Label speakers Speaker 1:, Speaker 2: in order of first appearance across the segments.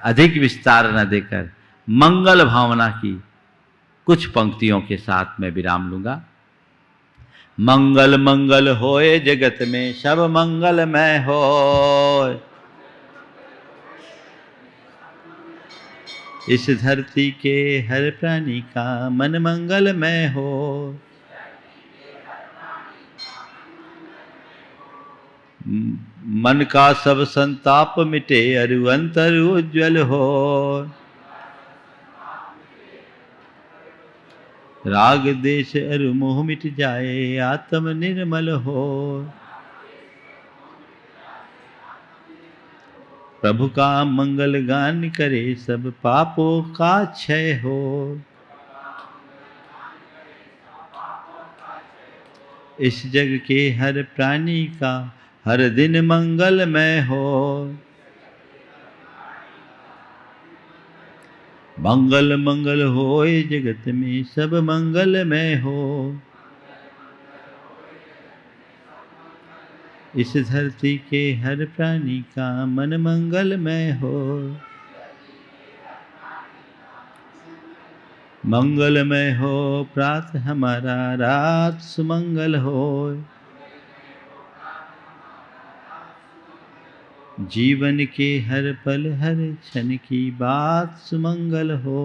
Speaker 1: अधिक विस्तार न देकर मंगल भावना की कुछ पंक्तियों के साथ मैं विराम लूंगा। मंगल मंगल होए जगत में सब मंगलमय होए, इस धरती के हर प्राणी का मन मंगलमय हो। मन का सब संताप मिटे अरु अंतर उज्ज्वल हो, राग देश अरु मोह मिट जाए आत्म निर्मल हो। प्रभु का मंगल गान करे सब पापों का क्षय हो। इस जग के हर प्राणी का हर दिन मंगलमय हो। मंगल मंगल होए जगत में सब मंगलमय हो, इस धरती के हर प्राणी का मन मंगलमय हो। मंगलमय हो प्रातः हमारा रात सुमंगल हो, जीवन के हर पल हर क्षण की बात सुमंगल हो।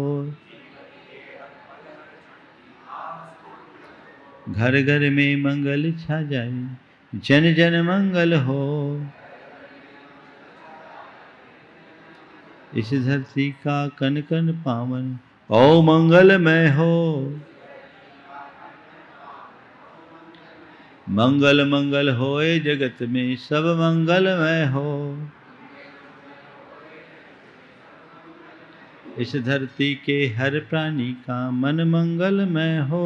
Speaker 1: घर घर में मंगल छा जाए जन जन मंगल हो, इस धरती का कन कन पावन ओ मंगलमय हो। मंगल मंगल होए जगत में सब मंगलमय हो, इस धरती के हर प्राणी का मन मंगलमय हो।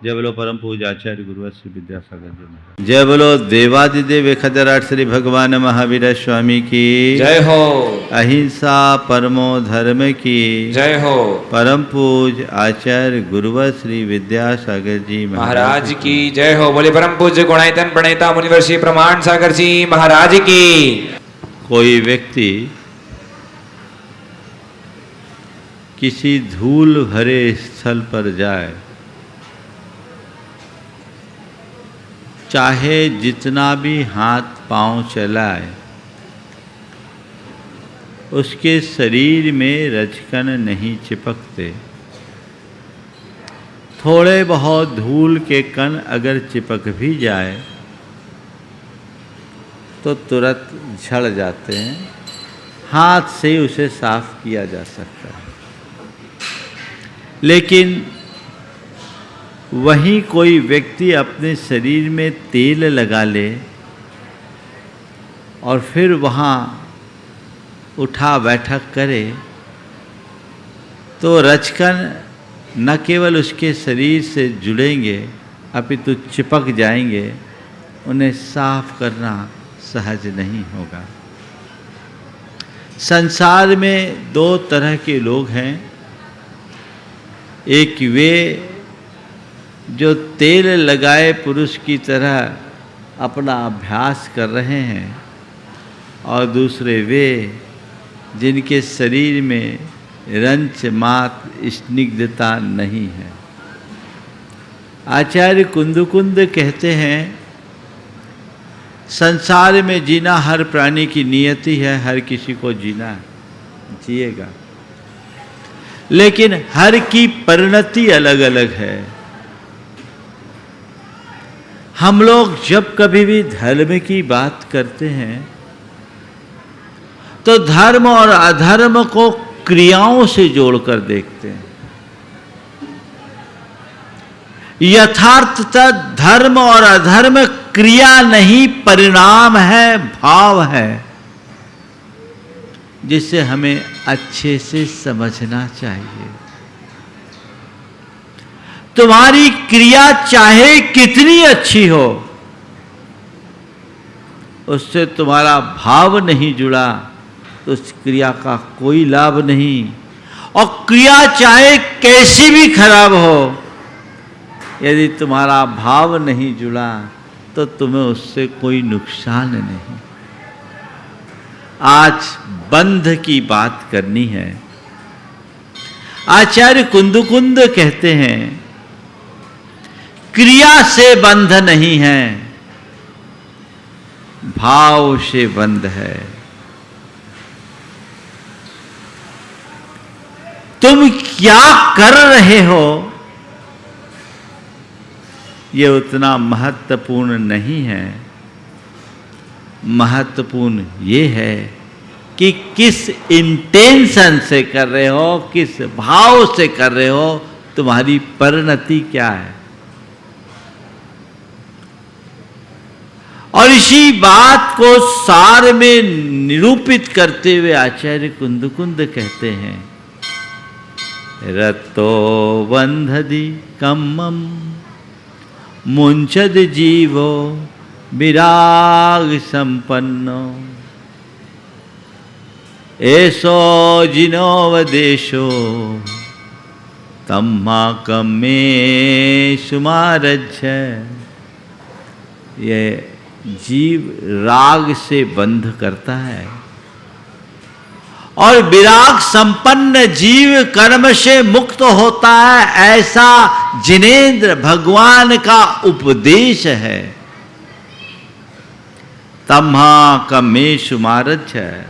Speaker 1: जय बोलो परम पूज्य आचार्य गुरुवर श्री विद्यासागर जी महाराज। जय बोलो देवादिदेव खजराट श्री भगवान महावीर स्वामी की
Speaker 2: जय हो।
Speaker 1: अहिंसा परमो धर्म की
Speaker 2: जय हो।
Speaker 1: परम पूज्य आचार्य गुरुवर श्री विद्यासागर जी
Speaker 2: महाराज की जय हो। बोले परम पूज्य गुणायतन प्रणेता मुनिवर श्री प्रमाण सागर जी महाराज की।
Speaker 1: कोई व्यक्ति किसी धूल भरे स्थल पर जाए, चाहे जितना भी हाथ पांव चलाए, उसके शरीर में रजकण नहीं चिपकते। थोड़े बहुत धूल के कण अगर चिपक भी जाए तो तुरंत झड़ जाते हैं, हाथ से उसे साफ किया जा सकता है। लेकिन वहीं कोई व्यक्ति अपने शरीर में तेल लगा ले और फिर वहाँ उठा बैठक करे तो रजकण न केवल उसके शरीर से जुड़ेंगे अपितु चिपक जाएंगे। उन्हें साफ करना सहज नहीं होगा। संसार में दो तरह के लोग हैं। एक वे जो तेल लगाए पुरुष की तरह अपना अभ्यास कर रहे हैं, और दूसरे वे जिनके शरीर में रंच मात्र स्निग्धता नहीं है। आचार्य कुंद कहते हैं, संसार में जीना हर प्राणी की नियति है, हर किसी को जीना जिएगा, लेकिन हर की परिणति अलग अलग है। हम लोग जब कभी भी धर्म की बात करते हैं तो धर्म और अधर्म को क्रियाओं से जोड़कर देखते हैं। यथार्थतः धर्म और अधर्म क्रिया नहीं, परिणाम है, भाव है, जिसे हमें अच्छे से समझना चाहिए। तुम्हारी क्रिया चाहे कितनी अच्छी हो, उससे तुम्हारा भाव नहीं जुड़ा तो उस क्रिया का कोई लाभ नहीं। और क्रिया चाहे कैसी भी खराब हो, यदि तुम्हारा भाव नहीं जुड़ा तो तुम्हें उससे कोई नुकसान नहीं। आज बंध की बात करनी है। आचार्य कुंदकुंद कहते हैं, क्रिया से बंध नहीं है, भाव से बंध है। तुम क्या कर रहे हो ये उतना महत्वपूर्ण नहीं है। महत्वपूर्ण ये है कि किस इंटेंशन से कर रहे हो, किस भाव से कर रहे हो, तुम्हारी परिणति क्या है। और इसी बात को सार में निरूपित करते हुए आचार्य कुंदकुंद कहते हैं, रतो बंधदि कम्मम मुंचद जीवो विराग संपन्नो ऐसो जिनोवदेशो तम्मा कमे सुमारज्छ। ये जीव राग से बंध करता है और विराग संपन्न जीव कर्म से मुक्त होता है, ऐसा जिनेंद्र भगवान का उपदेश है। तम्हा कमेशु मारज है,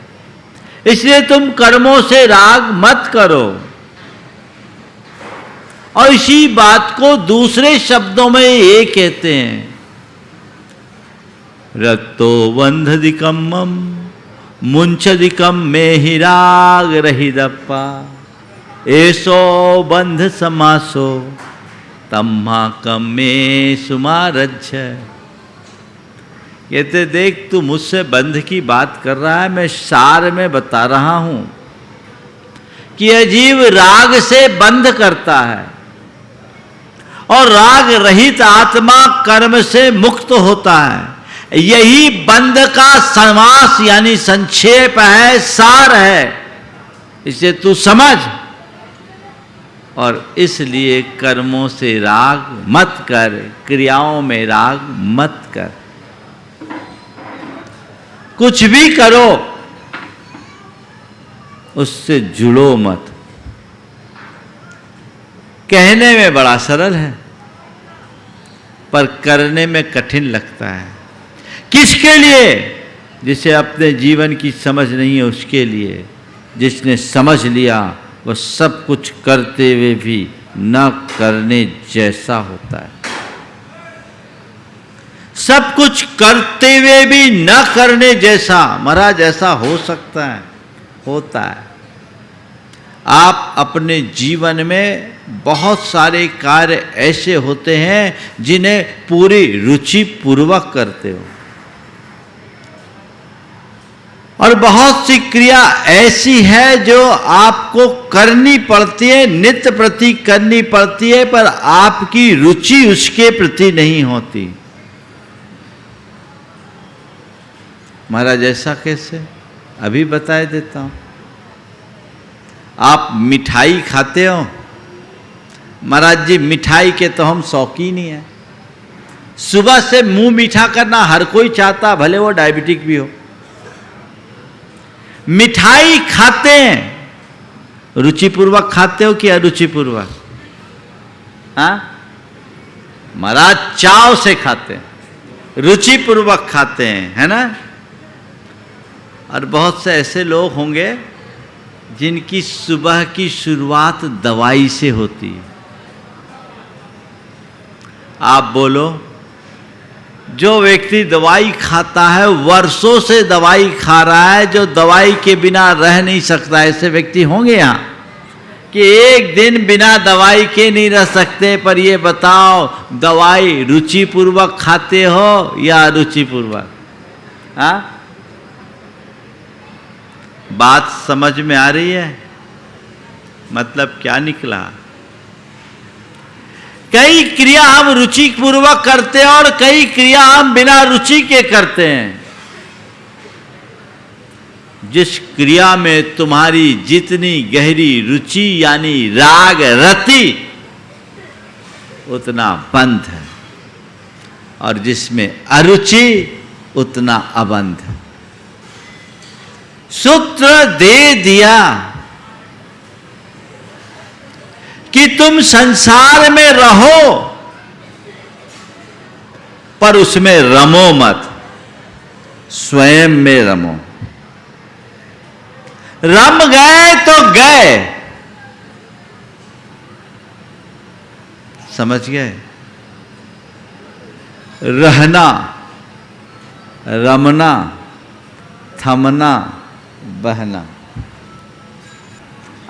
Speaker 1: इसलिए तुम कर्मों से राग मत करो। और इसी बात को दूसरे शब्दों में ये कहते हैं, रक्तो बंधदिकम्मम मुंचदिकम में ही राग रहिदप्पा ऐसो बंध समासो तम्मा कम में सुमारज्छ। कहते देख, तू मुझसे बंध की बात कर रहा है, मैं सार में बता रहा हूं कि अजीब राग से बंध करता है और राग रहित आत्मा कर्म से मुक्त होता है। यही बंध का समास यानी संक्षेप है, सार है, इसे तू समझ। और इसलिए कर्मों से राग मत कर, क्रियाओं में राग मत कर। कुछ भी करो उससे जुड़ो मत। कहने में बड़ा सरल है पर करने में कठिन लगता है। किसके लिए? जिसे अपने जीवन की समझ नहीं है उसके लिए। जिसने समझ लिया वह सब कुछ करते हुए भी न करने जैसा होता है। सब कुछ करते हुए भी न करने जैसा महाराज ऐसा हो सकता है, होता है। आप अपने जीवन में बहुत सारे कार्य ऐसे होते हैं जिन्हें पूरी रुचि पूर्वक करते हो, और बहुत सी क्रिया ऐसी है जो आपको करनी पड़ती है, नित्य प्रति करनी पड़ती है, पर आपकी रुचि उसके प्रति नहीं होती। महाराज ऐसा कैसे? अभी बता देता हूं। आप मिठाई खाते हो? महाराज जी मिठाई के तो हम शौकीन ही हैं। सुबह से मुंह मीठा करना हर कोई चाहता, भले वो डायबिटिक भी हो। मिठाई खाते हैं, रुचिपूर्वक खाते हो कि अरुचिपूर्वक? हाँ महाराज चाव से खाते हैं, रुचिपूर्वक खाते हैं, है ना। और बहुत से ऐसे लोग होंगे जिनकी सुबह की शुरुआत दवाई से होती है। आप बोलो, जो व्यक्ति दवाई खाता है, वर्षों से दवाई खा रहा है, जो दवाई के बिना रह नहीं सकता, ऐसे व्यक्ति होंगे यहाँ कि एक दिन बिना दवाई के नहीं रह सकते। पर ये बताओ, दवाई रुचिपूर्वक खाते हो या अरुचिपूर्वक? हाँ, बात समझ में आ रही है? मतलब क्या निकला? कई क्रिया हम रुचि पूर्वक करते हैं और कई क्रिया हम बिना रुचि के करते हैं। जिस क्रिया में तुम्हारी जितनी गहरी रुचि यानी राग रति, उतना बंध है, और जिसमें अरुचि उतना अबंध है। सूत्र दे दिया कि तुम संसार में रहो पर उसमें रमो मत, स्वयं में रमो। रम गए तो गए, समझ गए? रहना, रमना, थमना, बहना।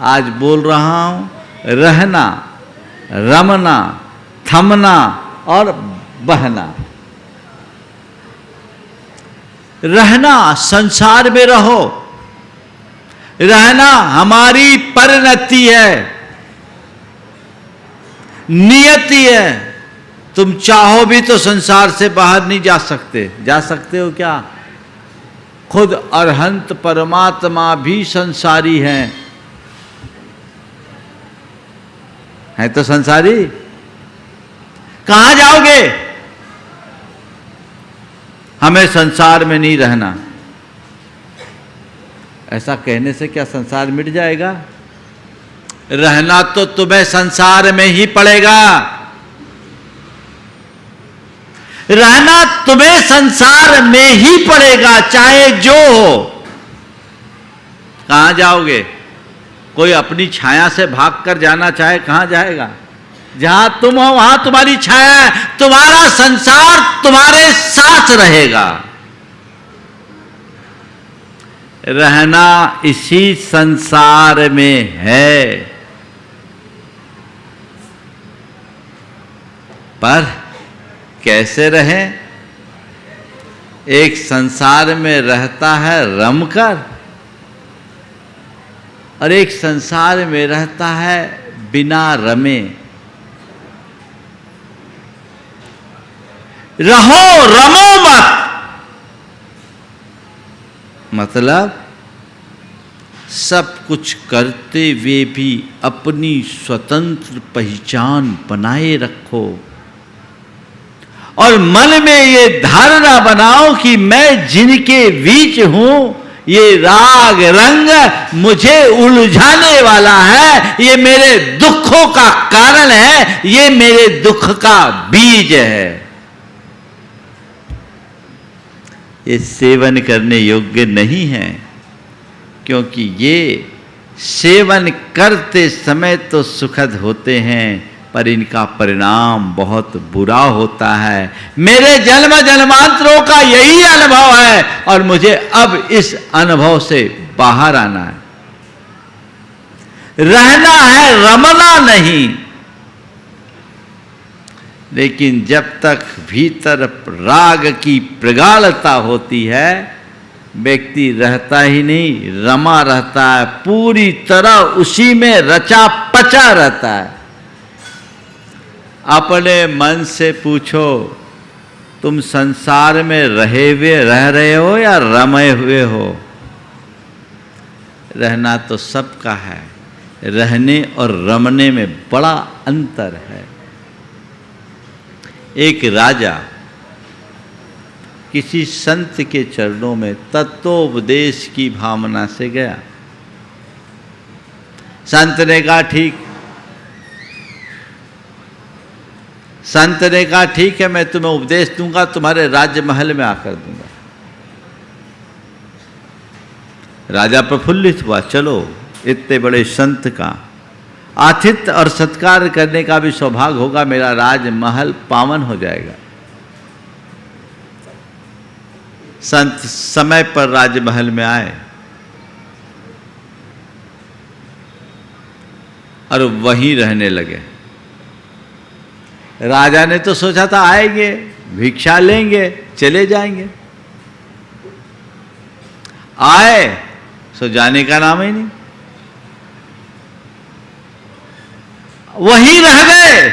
Speaker 1: आज बोल रहा हूं, रहना, रमना, थमना और बहना। रहना, संसार में रहो। रहना हमारी परिणति है, नियति है। तुम चाहो भी तो संसार से बाहर नहीं जा सकते। जा सकते हो क्या? खुद अरहंत परमात्मा भी संसारी हैं। है तो संसारी। कहां जाओगे? हमें संसार में नहीं रहना। ऐसा कहने से क्या संसार मिट जाएगा? रहना तो तुम्हें संसार में ही पड़ेगा। रहना तुम्हें संसार में ही पड़ेगा, चाहे जो हो। कहां जाओगे? कोई अपनी छाया से भागकर जाना चाहे कहां जाएगा? जहां तुम हो वहां तुम्हारी छाया है। तुम्हारा संसार तुम्हारे साथ रहेगा। रहना इसी संसार में है, पर कैसे रहें? एक संसार में रहता है रमकर, और एक संसार में रहता है बिना रमे। रहो, रमो मत। मतलब सब कुछ करते हुए भी अपनी स्वतंत्र पहचान बनाए रखो, और मन में ये धारणा बनाओ कि मैं जिनके बीच हूं, ये राग रंग मुझे उलझाने वाला है, ये मेरे दुखों का कारण है, ये मेरे दुख का बीज है। ये सेवन करने योग्य नहीं है, क्योंकि ये सेवन करते समय तो सुखद होते हैं, पर इनका परिणाम बहुत बुरा होता है। मेरे जन्म जन्मांतरों का यही अनुभव है, और मुझे अब इस अनुभव से बाहर आना है। रहना है, रमना नहीं। लेकिन जब तक भीतर राग की प्रगाढ़ता होती है, व्यक्ति रहता ही नहीं, रमा रहता है, पूरी तरह उसी में रचा पचा रहता है। अपने मन से पूछो, तुम संसार में रह रहे हो या रमे हुए हो? रहना तो सबका है, रहने और रमने में बड़ा अंतर है। एक राजा किसी संत के चरणों में तत्वोपदेश की भावना से गया। संत ने कहा ठीक। संत ने कहा ठीक है, मैं तुम्हें उपदेश दूंगा, तुम्हारे राज्य महल में आकर दूंगा। राजा प्रफुल्लित हुआ, चलो इतने बड़े संत का आतिथ्य और सत्कार करने का भी सौभाग्य होगा, मेरा राजमहल पावन हो जाएगा। संत समय पर राजमहल में आए और वहीं रहने लगे। राजा ने तो सोचा था आएंगे, भिक्षा लेंगे, चले जाएंगे। आए सो जाने का नाम ही नहीं, वहीं रह गए।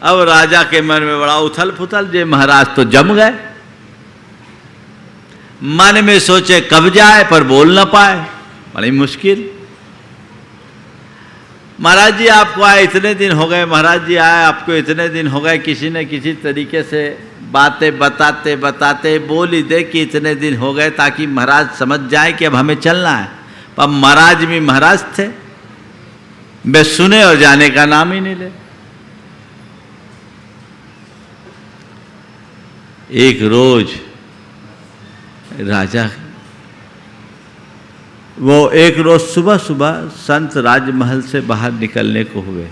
Speaker 1: अब राजा के मन में बड़ा उथल पुथल, जे महाराज तो जम गए। मन में सोचे कब जाए, पर बोल न पाए, बड़ी मुश्किल। महाराज जी आपको आए इतने दिन हो गए, महाराज जी आए आपको इतने दिन हो गए, किसी न किसी तरीके से बातें बताते बताते बोल ही दे कि इतने दिन हो गए, ताकि महाराज समझ जाए कि अब हमें चलना है। पर महाराज भी महाराज थे, वे सुने और जाने का नाम ही नहीं ले। एक रोज राजा, वो एक रोज सुबह सुबह संत राजमहल से बाहर निकलने को हुए,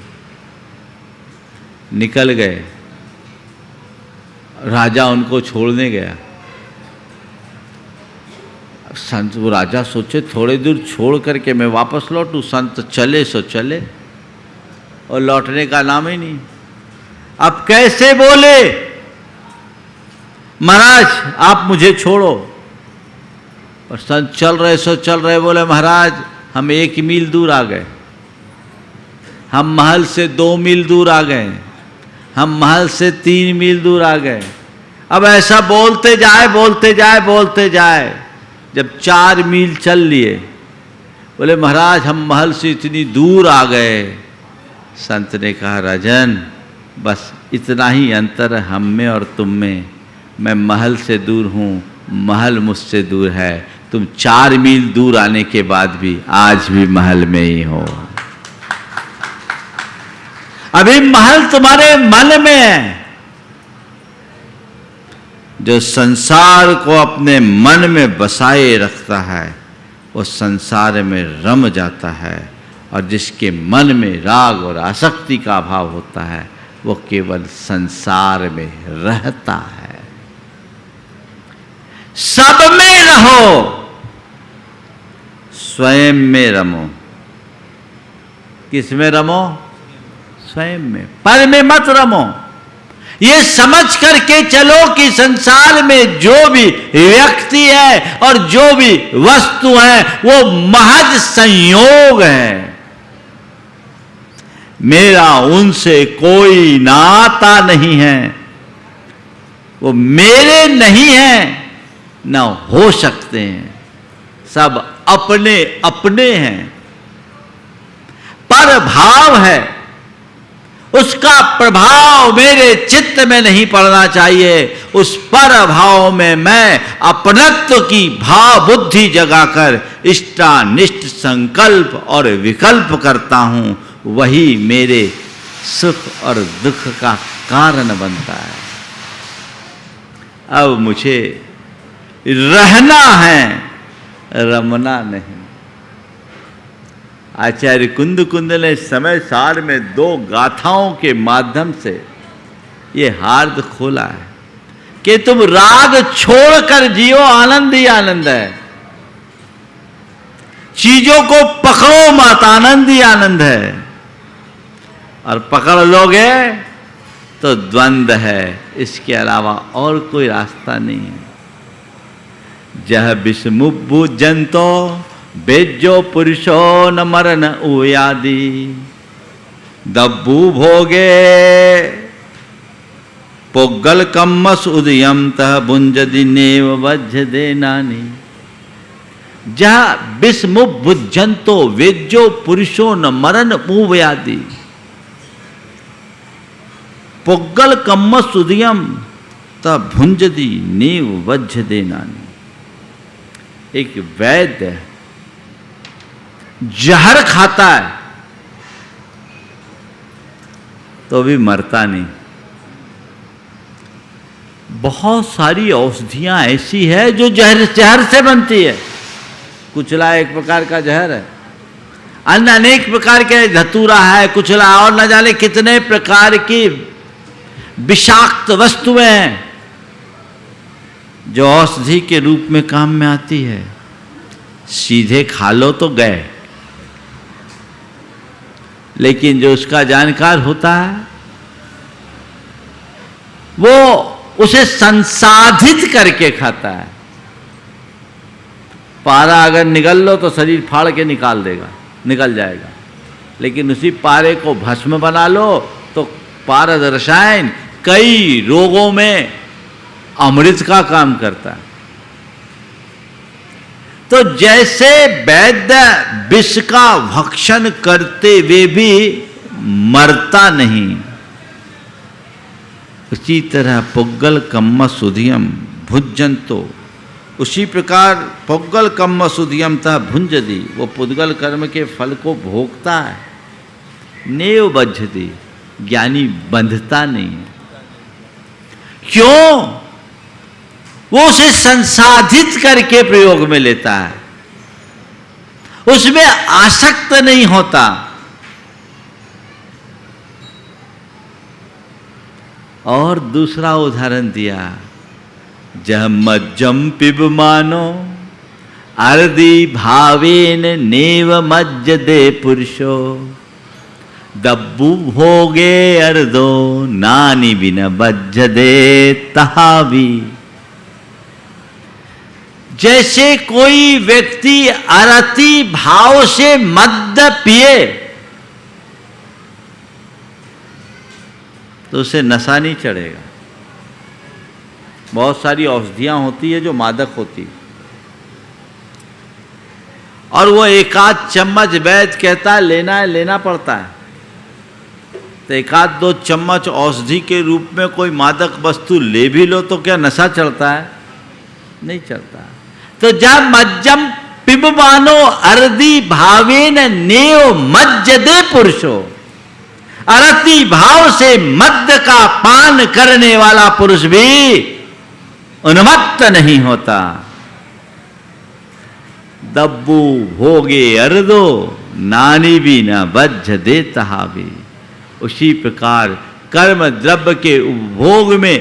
Speaker 1: निकल गए। राजा उनको छोड़ने गया। संत, वो राजा सोचे थोड़े दूर छोड़ करके मैं वापस लौटूं। संत चले सो चले और लौटने का नाम ही नहीं। अब कैसे बोले, महाराज आप मुझे छोड़ो। और संत चल रहे सो चल रहे, बोले महाराज हम 1 मील दूर आ गए, हम महल से 2 मील दूर आ गए, हम महल से 3 मील दूर आ गए। अब ऐसा बोलते जाए बोलते जाए बोलते जाए, जब 4 मील चल लिए, बोले महाराज हम महल से इतनी दूर आ गए। संत ने कहा राजन बस इतना ही अंतर है हम में और तुम में। मैं महल से दूर हूँ, महल मुझसे दूर है। तुम 4 मील दूर आने के बाद भी आज भी महल में ही हो। अभी महल तुम्हारे मन में है। जो संसार को अपने मन में बसाए रखता है वो संसार में रम जाता है, और जिसके मन में राग और आसक्ति का अभाव होता है वो केवल संसार में रहता है। सब में रहो, स्वयं में रमो। किस में रमो? स्वयं में, पर में मत रमो। ये समझ करके चलो कि संसार में जो भी व्यक्ति है और जो भी वस्तु है वो महज संयोग है। मेरा उनसे कोई नाता नहीं है, वो मेरे नहीं है, न हो सकते हैं। सब अपने अपने हैं। पर भाव है, उसका प्रभाव मेरे चित्त में नहीं पड़ना चाहिए। उस पर भाव में मैं अपनत्व की भाव बुद्धि जगाकर इष्टानिष्ट संकल्प और विकल्प करता हूं, वही मेरे सुख और दुख का कारण बनता है। अब मुझे रहना है, रमना नहीं। आचार्य कुंद कुंद ने समय सार में 2 गाथाओं के माध्यम से ये हार्द खोला है कि तुम राग छोड़कर जियो, आनंद ही आनंद है। चीजों को पकड़ो मत, आनंद ही आनंद है। और पकड़ लोगे तो द्वंद्व है, इसके अलावा और कोई रास्ता नहीं है। जह विषमुब्बु जंतो बेजो पुरुषो न मरण उयादि दब्बू भोगे पोगल कम्मस उदयम तह भुंजदि नेव वज्र दे नानी। जह विषमुब्बु जंतो वेज्यो पुरुषो न मरण उयादि पोगल कम्मस उदयम तह भुंजदि नेव वज्र दे नानी। एक वैद्य जहर खाता है तो भी मरता नहीं। बहुत सारी औषधियां ऐसी है जो जहर से बनती है। कुचला एक प्रकार का जहर है, अन्य अनेक प्रकार के धतूरा है, कुचला और न जाने कितने प्रकार की विषाक्त वस्तुएं हैं जो औषधि के रूप में काम में आती है। सीधे खा लो तो गए, लेकिन जो उसका जानकार होता है वो उसे संसाधित करके खाता है। पारा अगर निगल लो तो शरीर फाड़ के निकल जाएगा, लेकिन उसी पारे को भस्म बना लो तो पारद रसायन कई रोगों में अमृत का काम करता है। तो जैसे वैद्य विष का भक्षण करते हुए भी मरता नहीं, उसी तरह पुग्गल कम्म सुधियम भुज्जंतो, उसी प्रकार पुग्गल कम्म सुधियम तः भुंजदी, वो पुद्गल कर्म के फल को भोगता है। नेव बज्झती, ज्ञानी बंधता नहीं है। क्यों? वो उसे संसाधित करके प्रयोग में लेता है, उसमें आसक्त नहीं होता। और दूसरा उदाहरण दिया, जह मज्जम पिब मानो अर्दि भावेन नेव मज्जदे पुरुषो, दब्बू भोगे अर्दो नानी बिन बज्जदे तहावी। जैसे कोई व्यक्ति अरति भाव से मद्य पिए तो उसे नशा नहीं चढ़ेगा। बहुत सारी औषधियां होती है जो मादक होती, और वो एक आध चम्मच वैद्य कहता है लेना है, लेना पड़ता है, तो एक आध दो चम्मच औषधि के रूप में कोई मादक वस्तु ले भी लो तो क्या नशा चढ़ता है? नहीं चढ़ता। तो जब मज्जम पिबमानो अर्दि भावेन नेव मज्जदे पुरुषो, अरति भाव से मद्य का पान करने वाला पुरुष भी उन्मत्त नहीं होता। दब्बू भोगे अर्दो नानी भी न बज्झ दे तहावी। उसी प्रकार कर्म द्रव्य के उपभोग में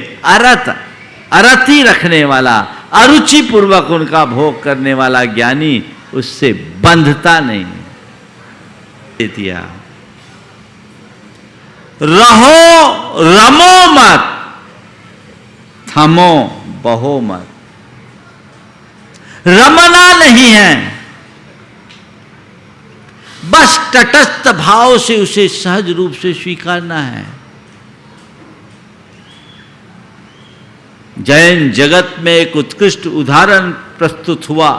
Speaker 1: अरति रखने वाला, अरुचि पूर्वक उनका भोग करने वाला ज्ञानी उससे बंधता नहीं। दिया रहो रमो मत, थमो बहो मत। रमना नहीं है, बस तटस्थ भाव से उसे सहज रूप से स्वीकारना है। जैन जगत में एक उत्कृष्ट उदाहरण प्रस्तुत हुआ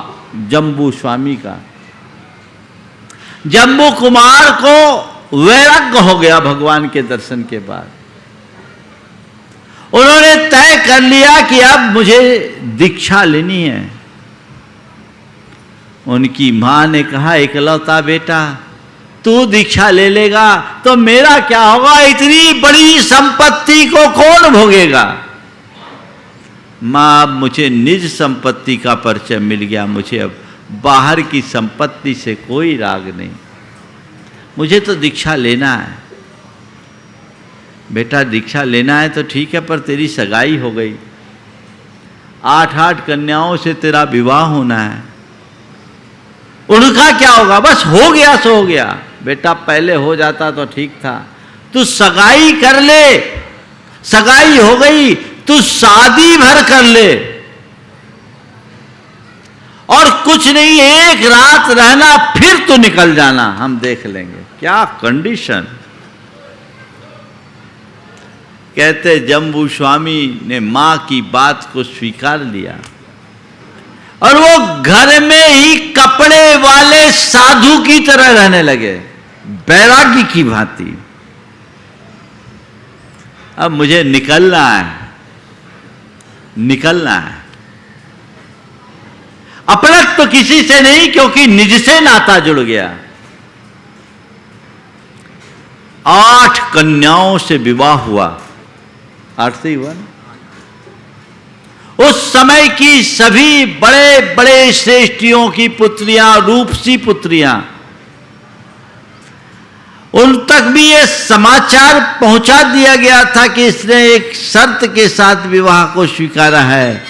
Speaker 1: जम्बू स्वामी का। जम्बू कुमार को वैराग्य हो गया भगवान के दर्शन के बाद। उन्होंने तय कर लिया कि अब मुझे दीक्षा लेनी है। उनकी मां ने कहा, इकलौता बेटा तू दीक्षा ले लेगा तो मेरा क्या होगा? इतनी बड़ी संपत्ति को कौन भोगेगा? मां, अब मुझे निज संपत्ति का परिचय मिल गया, मुझे अब बाहर की संपत्ति से कोई राग नहीं, मुझे तो दीक्षा लेना है। बेटा दीक्षा लेना है तो ठीक है, पर तेरी सगाई हो गई, 8 कन्याओं से तेरा विवाह होना है, उनका क्या होगा? बस हो गया सो हो गया। बेटा पहले हो जाता तो ठीक था, तू सगाई कर ले, सगाई हो गई, तू शादी भर कर ले, और कुछ नहीं, एक रात रहना फिर तू निकल जाना, हम देख लेंगे। क्या कंडीशन! कहते जम्बू स्वामी ने मां की बात को स्वीकार लिया और वो घर में ही कपड़े वाले साधु की तरह रहने लगे, बैरागी की भांति। अब मुझे निकलना है, निकलना है। अपलक तो किसी से नहीं, क्योंकि निज से नाता जुड़ गया। 8 कन्याओं से विवाह हुआ, 8 से ही हुआ ना? उस समय की सभी बड़े बड़े श्रेष्ठियों की पुत्रियां, रूपसी पुत्रियां, उन तक भी ये समाचार पहुंचा दिया गया था कि इसने एक शर्त के साथ विवाह को स्वीकारा है,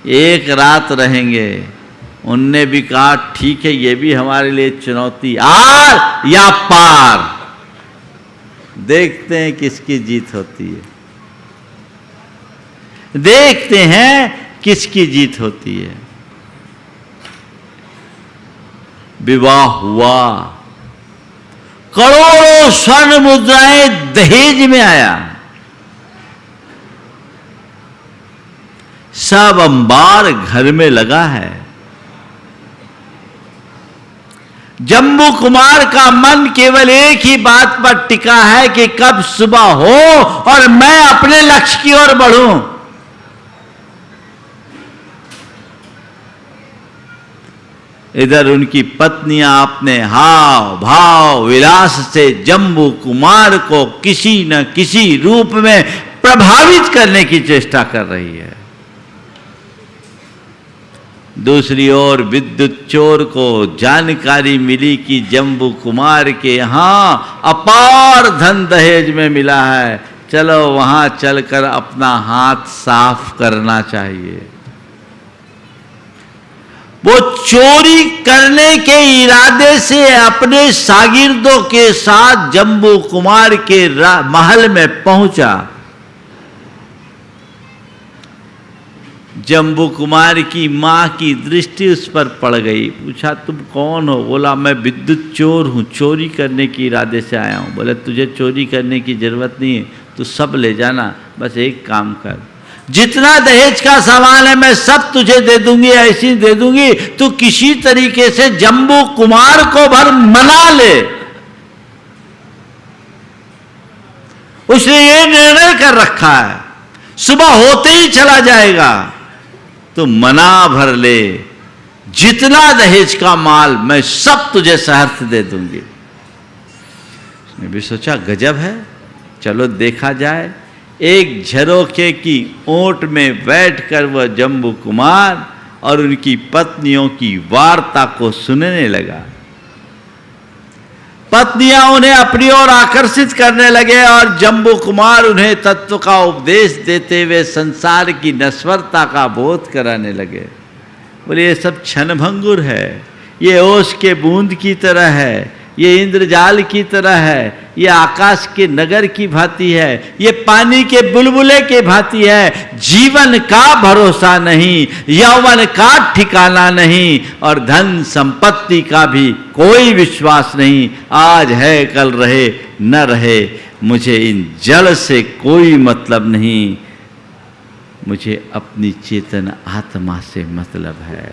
Speaker 1: एक रात रहेंगे। उनने भी कहा ठीक है, ये भी हमारे लिए चुनौती, आर या पार, देखते हैं किसकी जीत होती है, देखते हैं किसकी जीत होती है। विवाह हुआ, करोड़ों स्वर्ण मुद्राएं दहेज में आया, सब अंबार घर में लगा है। जम्बू कुमार का मन केवल एक ही बात पर टिका है कि कब सुबह हो और मैं अपने लक्ष्य की ओर बढ़ूं। इधर उनकी पत्नियां अपने हाव भाव विलास से जम्बू कुमार को किसी न किसी रूप में प्रभावित करने की चेष्टा कर रही है। दूसरी ओर विद्युत चोर को जानकारी मिली कि जम्बू कुमार के यहां अपार धन दहेज में मिला है, चलो वहां चलकर अपना हाथ साफ करना चाहिए। वो चोरी करने के इरादे से अपने शागिर्दों के साथ जम्बू कुमार के महल में पहुंचा। जम्बू कुमार की मां की दृष्टि उस पर पड़ गई। पूछा, तुम कौन हो? बोला, मैं विद्युत चोर हूं, चोरी करने के इरादे से आया हूं। बोले, तुझे चोरी करने की जरूरत नहीं है, तू सब ले जाना, बस एक काम कर, जितना दहेज का सामान है मैं सब तुझे दे दूंगी, ऐसी दे दूंगी, तू किसी तरीके से जम्बू कुमार को भर मना ले। उसने ये निर्णय कर रखा है, सुबह होते ही चला जाएगा, तो मना भर ले, जितना दहेज का माल मैं सब तुझे सहर्ष दे दूंगी। उसने भी सोचा, गजब है, चलो देखा जाए। एक झरोखे की ओट में बैठकर वह जम्बू कुमार और उनकी पत्नियों की वार्ता को सुनने लगा। पत्नियां उन्हें अपनी ओर आकर्षित करने लगे और जम्बू कुमार उन्हें तत्व का उपदेश देते हुए संसार की नश्वरता का बोध कराने लगे। बोले, ये सब क्षणभंगुर है, ये ओस के बूंद की तरह है, ये इंद्रजाल की तरह है, ये आकाश के नगर की भांति है, ये पानी के बुलबुले के भांति है। जीवन का भरोसा नहीं, यौवन का ठिकाना नहीं और धन संपत्ति का भी कोई विश्वास नहीं। आज है, कल रहे न रहे, मुझे इन जल से कोई मतलब नहीं, मुझे अपनी चेतन आत्मा से मतलब है।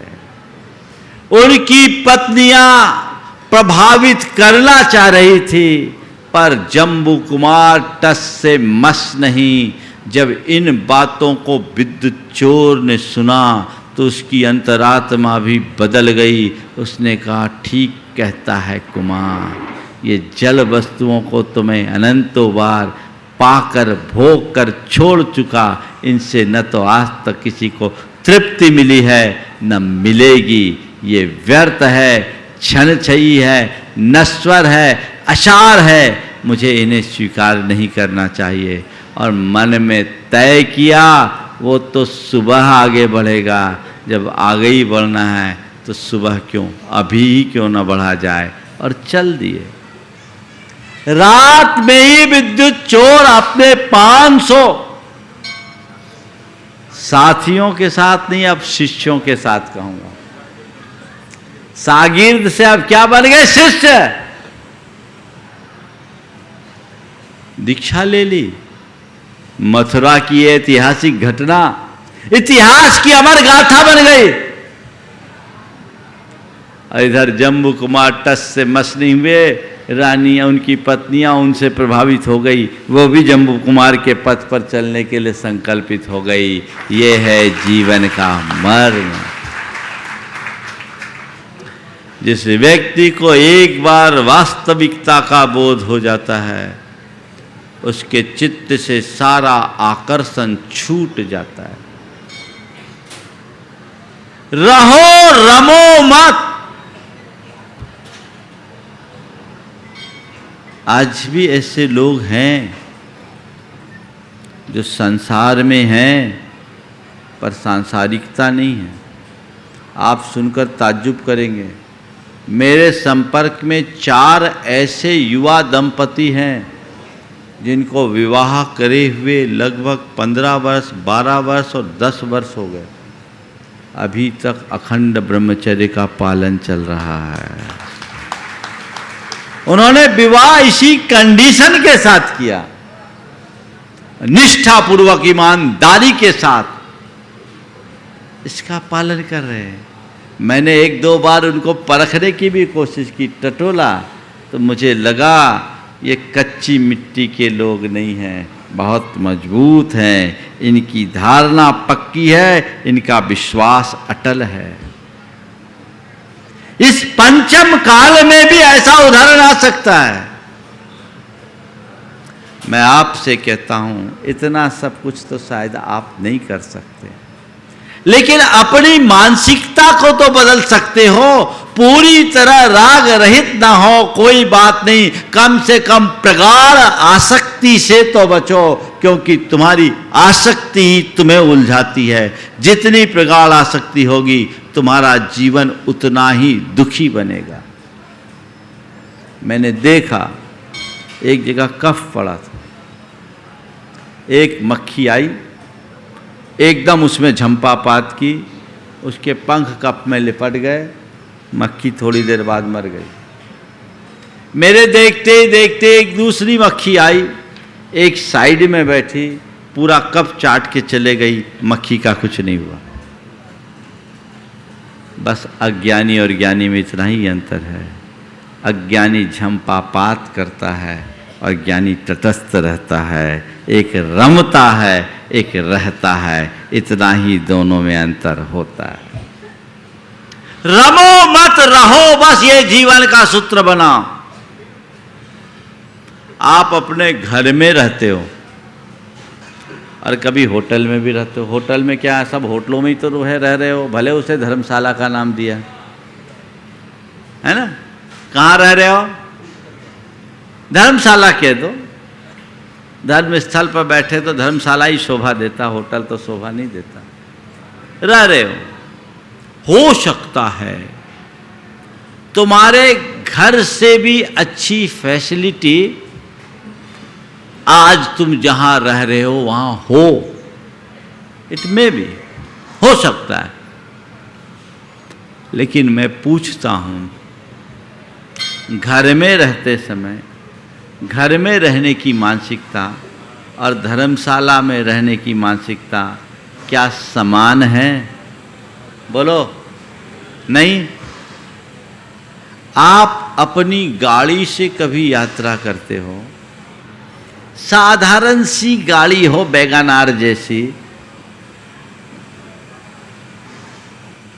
Speaker 1: उनकी पत्नियां प्रभावित करना चाह रही थी, पर जम्बू कुमार टस से मस नहीं। जब इन बातों को विद्युत चोर ने सुना तो उसकी अंतरात्मा भी बदल गई। उसने कहा, ठीक कहता है कुमार, ये जल वस्तुओं को तो मैं अनंतों बार पाकर भोग कर छोड़ चुका, इनसे न तो आज तक किसी को तृप्ति मिली है न मिलेगी। ये व्यर्थ है, क्षणक्षयी है, नश्वर है, असार है, मुझे इन्हें स्वीकार नहीं करना चाहिए। और मन में तय किया, वो तो सुबह आगे बढ़ेगा, जब आगे ही बढ़ना है तो सुबह क्यों, अभी ही क्यों न बढ़ा जाए। और चल दिए। रात में ही विद्युत चोर अपने 500 साथियों के साथ नहीं, अब शिष्यों के साथ कहूंगा, शागिर्द से अब क्या बन गए, शिष्य, दीक्षा ले ली। मथुरा की ऐतिहासिक घटना इतिहास की अमर गाथा बन गई। इधर जम्बू कुमार टस से मस नहीं हुए, रानियां, उनकी पत्नियां उनसे प्रभावित हो गई, वो भी जम्बू कुमार के पथ पर चलने के लिए संकल्पित हो गई। ये है जीवन का मर्म। जिस व्यक्ति को एक बार वास्तविकता का बोध हो जाता है, उसके चित्त से सारा आकर्षण छूट जाता है। रहो रमो मत। आज भी ऐसे लोग हैं जो संसार में हैं पर सांसारिकता नहीं है। आप सुनकर ताज्जुब करेंगे। मेरे संपर्क में 4 ऐसे युवा दंपति हैं जिनको विवाह करे हुए लगभग 15 वर्ष, 12 वर्ष और 10 वर्ष हो गए। अभी तक अखंड ब्रह्मचर्य का पालन चल रहा है। उन्होंने विवाह इसी कंडीशन के साथ किया, निष्ठापूर्वक, ईमानदारी के साथ इसका पालन कर रहे हैं। मैंने एक दो बार उनको परखने की भी कोशिश की, टटोला, तो मुझे लगा ये कच्ची मिट्टी के लोग नहीं हैं, बहुत मजबूत हैं, इनकी धारणा पक्की है, इनका विश्वास अटल है। इस पंचम काल में भी ऐसा उदाहरण आ सकता है। मैं आपसे कहता हूं, इतना सब कुछ तो शायद आप नहीं कर सकते, लेकिन अपनी मानसिकता को तो बदल सकते हो। पूरी तरह राग रहित ना हो कोई बात नहीं, कम से कम प्रगाढ़ आसक्ति से तो बचो, क्योंकि तुम्हारी आसक्ति ही तुम्हें उलझाती है। जितनी प्रगाढ़ आसक्ति होगी तुम्हारा जीवन उतना ही दुखी बनेगा। मैंने देखा एक जगह कफ पड़ा था, एक मक्खी आई, एकदम उसमें झंपापात की, उसके पंख कप में लिपट गए, मक्खी थोड़ी देर बाद मर गई। मेरे देखते ही देखते एक दूसरी मक्खी आई, एक साइड में बैठी, पूरा कप चाट के चले गई, मक्खी का कुछ नहीं हुआ। बस अज्ञानी और ज्ञानी में इतना ही अंतर है। अज्ञानी झंपापात करता है और ज्ञानी तटस्थ रहता है, एक रमता है, एक रहता है, इतना ही दोनों में अंतर होता है। रमो मत रहो, बस ये जीवन का सूत्र बनाओ। आप अपने घर में रहते हो और कभी होटल में भी रहते हो। होटल में क्या, सब होटलों में ही तो रह रहे हो, भले उसे धर्मशाला का नाम दिया है ना। कहाँ रह रहे हो? धर्मशाला कह दो। धर्म स्थल पर बैठे तो धर्मशाला ही शोभा देता, होटल तो शोभा नहीं देता। रह रहे हो सकता है तुम्हारे घर से भी अच्छी फैसिलिटी आज तुम जहां रह रहे हो वहां हो, इट मे भी हो सकता है। लेकिन मैं पूछता हूं, घर में रहते समय घर में रहने की मानसिकता और धर्मशाला में रहने की मानसिकता क्या समान है? बोलो नहीं। आप अपनी गाड़ी से कभी यात्रा करते हो, साधारण सी गाड़ी हो, वैगनार जैसी,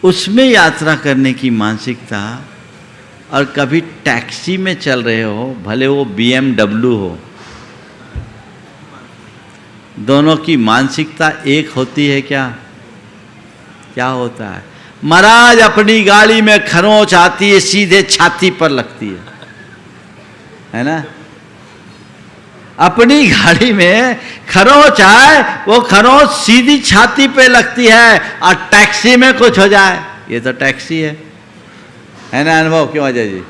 Speaker 1: उसमें यात्रा करने की मानसिकता, और कभी टैक्सी में चल रहे हो, भले वो BMW हो, दोनों की मानसिकता एक होती है क्या? क्या होता है? महाराज अपनी गाड़ी में खरोंच आती है, सीधे छाती पर लगती है ना। अपनी गाड़ी में खरोंच आए, वो खरोंच सीधी छाती पे लगती है, और टैक्सी में कुछ हो जाए, ये तो टैक्सी है ना। अनुभव क्यों अजय जी?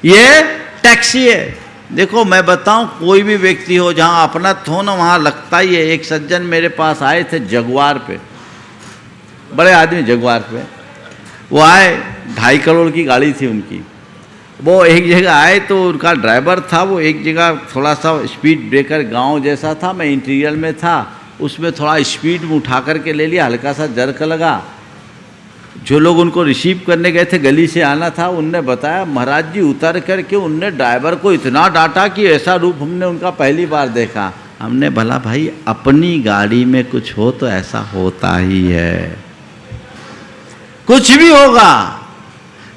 Speaker 1: ये टैक्सी है। देखो मैं बताऊं, कोई भी व्यक्ति हो जहां अपना हो ना, वहां लगता ही है। एक सज्जन मेरे पास आए थे जगुआर पे, बड़े आदमी जगुआर पे, वो आए, 2.5 करोड़ की गाड़ी थी उनकी। वो एक जगह आए तो उनका ड्राइवर था, वो एक जगह थोड़ा सा स्पीड ब्रेकर गांव जैसा था, मैं इंटीरियर में था, उसमें थोड़ा स्पीड में उठा करके ले लिया, हल्का सा जर्क लगा। जो लोग उनको रिसीव करने गए थे, गली से आना था, उनने बताया महाराज जी उतर करके उनने ड्राइवर को इतना डांटा कि ऐसा रूप हमने उनका पहली बार देखा। हमने भला भाई अपनी गाड़ी में कुछ हो तो ऐसा होता ही है, कुछ भी होगा।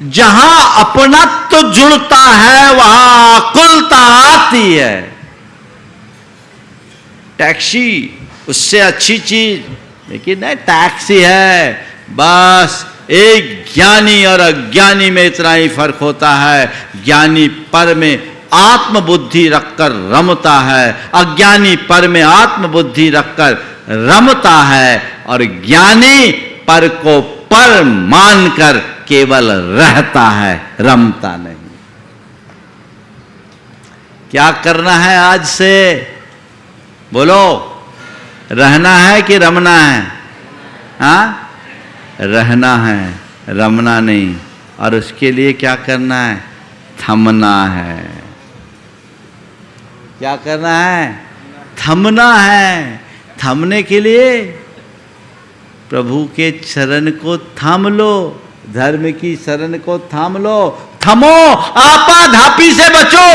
Speaker 1: जहां अपनत्व तो जुड़ता है वहां कुलता आती है। टैक्सी उससे अच्छी चीज, लेकिन नहीं, टैक्सी है बस। एक ज्ञानी और अज्ञानी में इतना ही फर्क होता है। ज्ञानी पर में आत्मबुद्धि रखकर रमता है, अज्ञानी पर में आत्मबुद्धि रखकर रमता है, और ज्ञानी पर को पर मानकर केवल रहता है, रमता नहीं। क्या करना है आज से? बोलो, रहना है कि रमना है? हाँ, रहना है, रमना नहीं। और उसके लिए क्या करना है? थमना है। क्या करना है? थमना है। थमने के लिए प्रभु के चरण को थाम लो, धर्म की शरण को थाम लो, थमो, आपाधापी से बचो।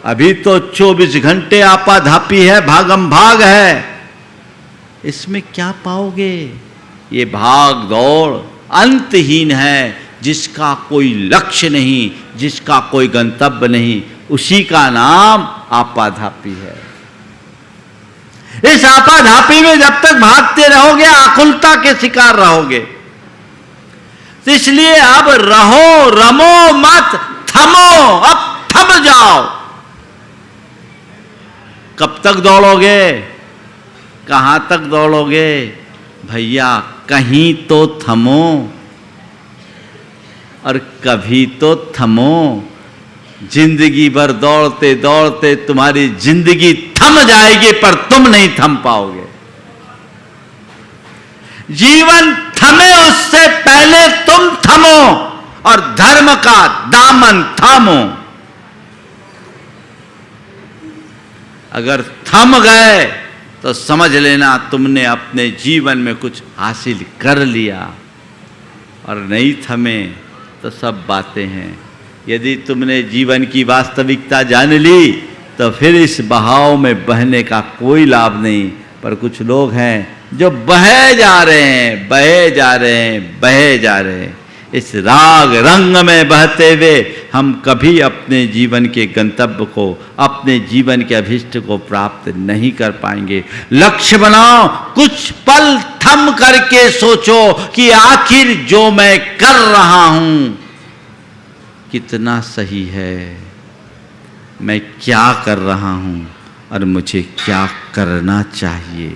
Speaker 1: अभी तो 24 घंटे आपाधापी है, भागम भाग है। इसमें क्या पाओगे? ये भाग दौड़ अंतहीन है, जिसका कोई लक्ष्य नहीं, जिसका कोई गंतव्य नहीं, उसी का नाम आपाधापी है। इस आपाधापी में जब तक भागते रहोगे आकुलता के शिकार रहोगे। तो इसलिए अब रहो, रमो मत, थमो, अब थम जाओ। कब तक दौड़ोगे? कहां तक दौड़ोगे? भैया कहीं तो थमो, और कभी तो थमो। जिंदगी भर दौड़ते दौड़ते तुम्हारी जिंदगी थम जाएगी, पर तुम नहीं थम पाओगे। जीवन थमे उससे पहले तुम थमो और धर्म का दामन थामो। अगर थम गए तो समझ लेना तुमने अपने जीवन में कुछ हासिल कर लिया, और नहीं थमे तो सब बातें हैं। यदि तुमने जीवन की वास्तविकता जान ली तो फिर इस बहाव में बहने का कोई लाभ नहीं। पर कुछ लोग हैं जो बहे जा रहे हैं, बहे जा रहे हैं, बहे जा रहे हैं। इस राग रंग में बहते हुए हम कभी अपने जीवन के गंतव्य को, अपने जीवन के अभिष्ट को प्राप्त नहीं कर पाएंगे। लक्ष्य बनाओ, कुछ पल थम करके सोचो कि आखिर जो मैं कर रहा हूं कितना सही है, मैं क्या कर रहा हूं और मुझे क्या करना चाहिए।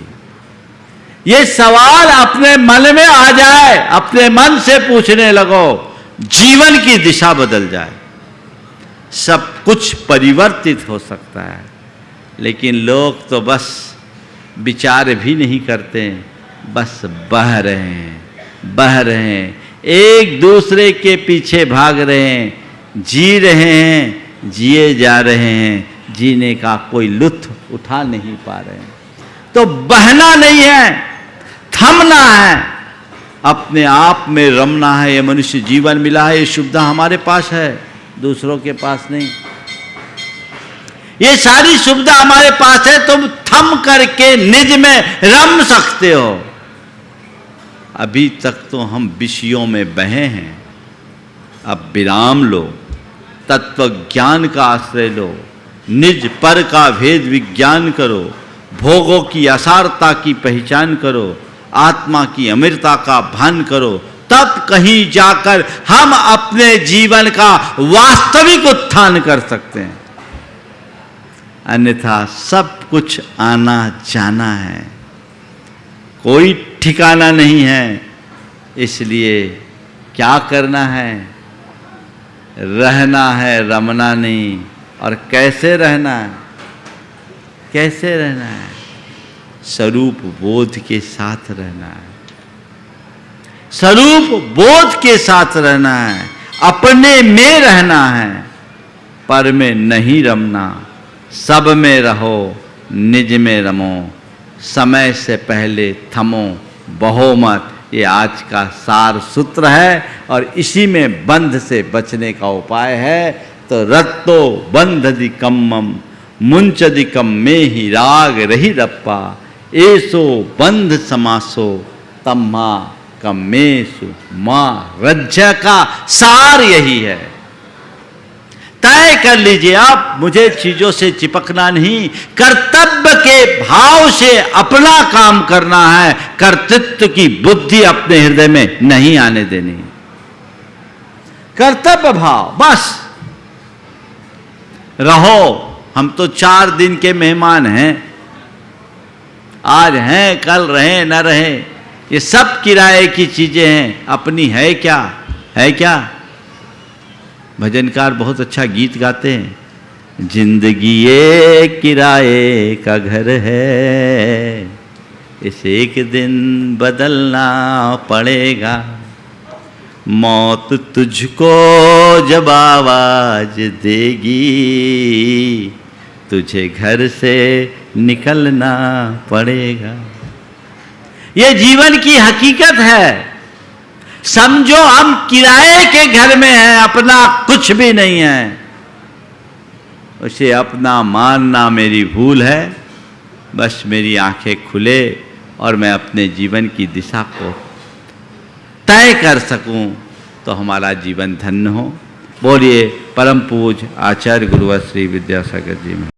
Speaker 1: ये सवाल अपने मन में आ जाए, अपने मन से पूछने लगो, जीवन की दिशा बदल जाए। सब कुछ परिवर्तित हो सकता है। लेकिन लोग तो बस विचार भी नहीं करते, बस बह रहे हैं, बह रहे हैं, एक दूसरे के पीछे भाग रहे हैं, जी रहे हैं, जिए जा रहे हैं, जीने का कोई लुत्फ उठा नहीं पा रहे हैं। तो बहना नहीं है, थमना है, अपने आप में रमना है। ये मनुष्य जीवन मिला है, ये सुविधा हमारे पास है, दूसरों के पास नहीं। ये सारी सुविधा हमारे पास है, तुम थम करके निज में रम सकते हो। अभी तक तो हम विषयों में बहे हैं, अब विराम लो, तत्व ज्ञान का आश्रय लो, निज पर का भेद विज्ञान करो, भोगों की असारता की पहचान करो, आत्मा की अमरता का भान करो, तब कहीं जाकर हम अपने जीवन का वास्तविक उत्थान कर सकते हैं। अन्यथा सब कुछ आना जाना है, कोई ठिकाना नहीं है। इसलिए क्या करना है? रहना है, रमना नहीं। और कैसे रहना है? कैसे रहना है? स्वरूप बोध के साथ रहना है, स्वरूप बोध के साथ रहना है, अपने में रहना है, पर में नहीं रमना। सब में रहो, निज में रमो, समय से पहले थमो, बहो मत। ये आज का सार सूत्र है, और इसी में बंध से बचने का उपाय है। तो रत्तो बंधदिकम्मम मुंचदिकम में ही राग रही रप्पा, ऐसो बंध समासो तम्मा कम्मेसु मां रज्जा का सार यही है। तय कर लीजिए आप, मुझे चीजों से चिपकना नहीं, कर्तव्य के भाव से अपना काम करना है, कर्तृत्व की बुद्धि अपने हृदय में नहीं आने देनी। कर्तव्य भाव बस रहो। हम तो 4 दिन के मेहमान हैं, आज हैं, कल रहे न रहे, ये सब किराए की चीजें हैं, अपनी है क्या? है क्या? भजनकार बहुत अच्छा गीत गाते हैं, जिंदगी ये किराए का घर है, इसे एक दिन बदलना पड़ेगा, मौत तुझको जब आवाज देगी, तुझे घर से निकलना पड़ेगा। ये जीवन की हकीकत है। समझो हम किराए के घर में हैं, अपना कुछ भी नहीं है। उसे अपना मानना मेरी भूल है। बस मेरी आंखें खुले और मैं अपने जीवन की दिशा को तय कर सकूं तो हमारा जीवन धन्य हो। बोलिए परम पूज्य आचार्य गुरुवर श्री विद्यासागर जी में।